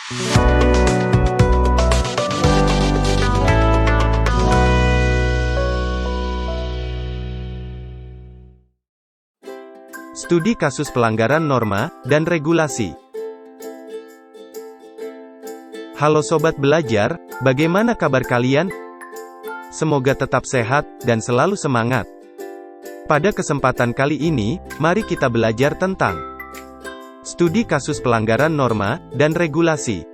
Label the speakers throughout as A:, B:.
A: Studi kasus pelanggaran norma dan regulasi. Halo Sobat Belajar, bagaimana kabar kalian? Semoga tetap sehat dan selalu semangat. Pada kesempatan kali ini, mari kita belajar tentang studi kasus pelanggaran norma dan regulasi.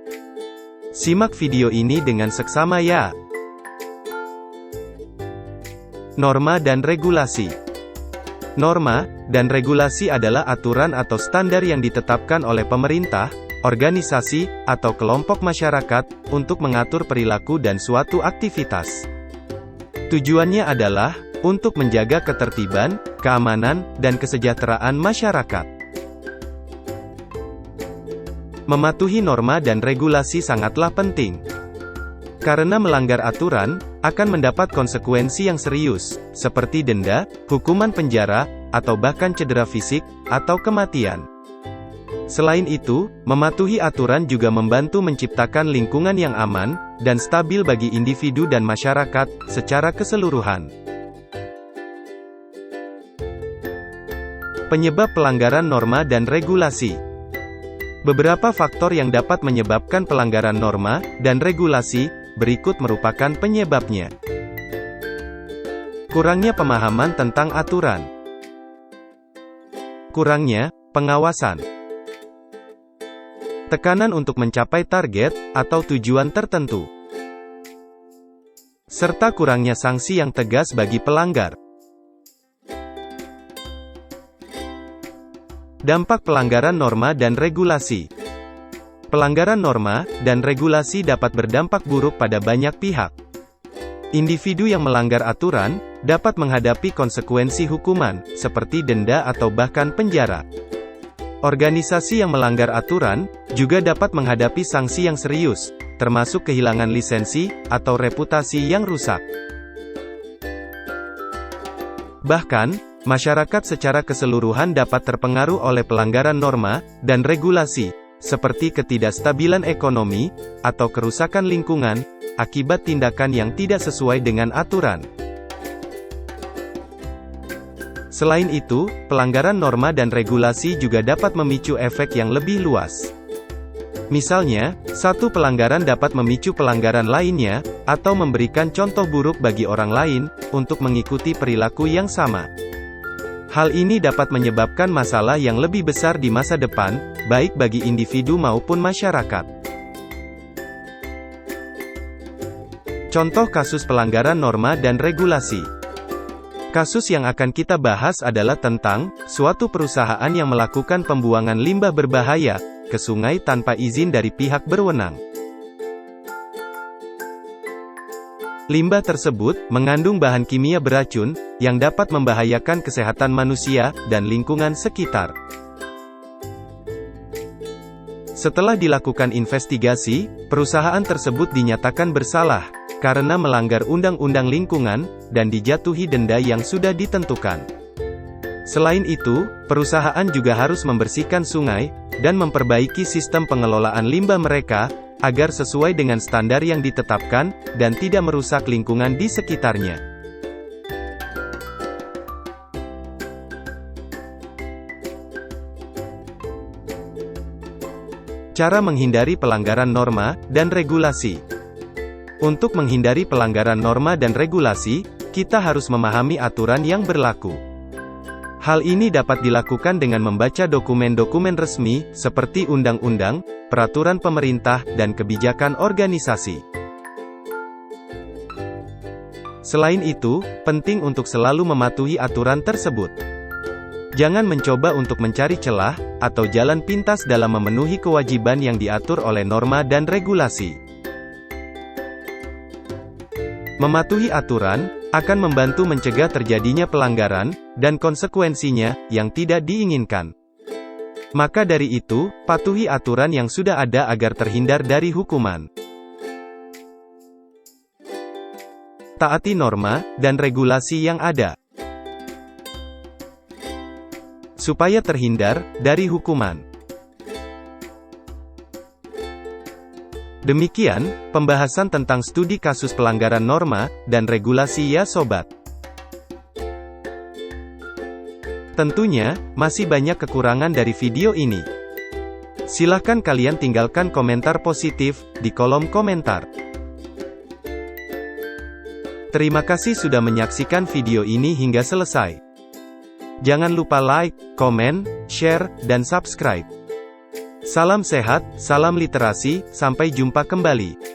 A: Simak video ini dengan seksama ya. Norma dan regulasi. Norma dan regulasi adalah aturan atau standar yang ditetapkan oleh pemerintah, organisasi, atau kelompok masyarakat untuk mengatur perilaku dan suatu aktivitas. Tujuannya adalah untuk menjaga ketertiban, keamanan, dan kesejahteraan masyarakat. Mematuhi norma dan regulasi sangatlah penting. Karena melanggar aturan, akan mendapat konsekuensi yang serius, seperti denda, hukuman penjara, atau bahkan cedera fisik, atau kematian. Selain itu, mematuhi aturan juga membantu menciptakan lingkungan yang aman, dan stabil bagi individu dan masyarakat, secara keseluruhan. Penyebab pelanggaran norma dan regulasi. Beberapa faktor yang dapat menyebabkan pelanggaran norma dan regulasi, berikut merupakan penyebabnya. Kurangnya pemahaman tentang aturan. Kurangnya pengawasan. Tekanan untuk mencapai target atau tujuan tertentu. Serta kurangnya sanksi yang tegas bagi pelanggar. Dampak pelanggaran norma dan regulasi. Pelanggaran norma dan regulasi dapat berdampak buruk pada banyak pihak. Individu yang melanggar aturan dapat menghadapi konsekuensi hukuman, seperti denda atau bahkan penjara. Organisasi yang melanggar aturan juga dapat menghadapi sanksi yang serius, termasuk kehilangan lisensi atau reputasi yang rusak. Bahkan, masyarakat secara keseluruhan dapat terpengaruh oleh pelanggaran norma dan regulasi, seperti ketidakstabilan ekonomi, atau kerusakan lingkungan, akibat tindakan yang tidak sesuai dengan aturan. Selain itu, pelanggaran norma dan regulasi juga dapat memicu efek yang lebih luas. Misalnya, satu pelanggaran dapat memicu pelanggaran lainnya, atau memberikan contoh buruk bagi orang lain, untuk mengikuti perilaku yang sama. Hal ini dapat menyebabkan masalah yang lebih besar di masa depan, baik bagi individu maupun masyarakat. Contoh kasus pelanggaran norma dan regulasi. Kasus yang akan kita bahas adalah tentang suatu perusahaan yang melakukan pembuangan limbah berbahaya ke sungai tanpa izin dari pihak berwenang. Limbah tersebut mengandung bahan kimia beracun yang dapat membahayakan kesehatan manusia dan lingkungan sekitar. Setelah dilakukan investigasi, perusahaan tersebut dinyatakan bersalah karena melanggar undang-undang lingkungan dan dijatuhi denda yang sudah ditentukan. Selain itu, perusahaan juga harus membersihkan sungai dan memperbaiki sistem pengelolaan limbah mereka agar sesuai dengan standar yang ditetapkan, dan tidak merusak lingkungan di sekitarnya. Cara menghindari pelanggaran norma dan regulasi. Untuk menghindari pelanggaran norma dan regulasi, kita harus memahami aturan yang berlaku. Hal ini dapat dilakukan dengan membaca dokumen-dokumen resmi, seperti undang-undang, peraturan pemerintah, dan kebijakan organisasi. Selain itu, penting untuk selalu mematuhi aturan tersebut. Jangan mencoba untuk mencari celah, atau jalan pintas dalam memenuhi kewajiban yang diatur oleh norma dan regulasi. Mematuhi aturan akan membantu mencegah terjadinya pelanggaran dan konsekuensinya yang tidak diinginkan. Maka dari itu, patuhi aturan yang sudah ada agar terhindar dari hukuman. Taati norma dan regulasi yang ada, supaya terhindar dari hukuman. Demikian, pembahasan tentang studi kasus pelanggaran norma dan regulasi ya sobat. Tentunya, masih banyak kekurangan dari video ini. Silahkan kalian tinggalkan komentar positif di kolom komentar. Terima kasih sudah menyaksikan video ini hingga selesai. Jangan lupa like, komen, share, dan subscribe. Salam sehat, salam literasi, sampai jumpa kembali.